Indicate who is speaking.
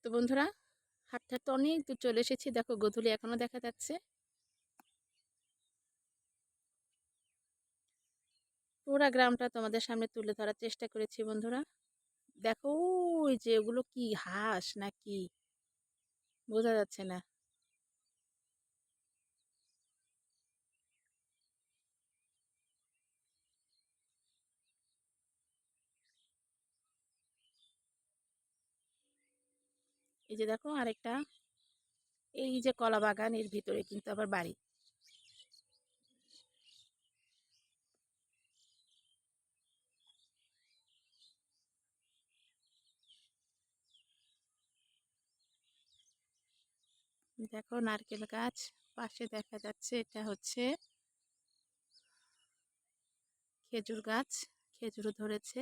Speaker 1: তো বন্ধুরা, হাঁটতে হাঁটতে অনেক দূর চলে এসেছি। দেখো গোধূলি এখনো দেখা যাচ্ছে। পুরা গ্রামটা তোমাদের সামনে তুলে ধরার চেষ্টা করেছি বন্ধুরা। দেখো ওই যে ওগুলো কি হাঁস নাকি বোঝা যাচ্ছে না। এই যে দেখো আরেকটা, এই যে কলা বাগান, এর ভিতরে কিন্তু আবার বাড়ি। দেখো নারকেল গাছ, পাশে দেখা যাচ্ছে এটা হচ্ছে খেজুর গাছ, খেজুরও ধরেছে।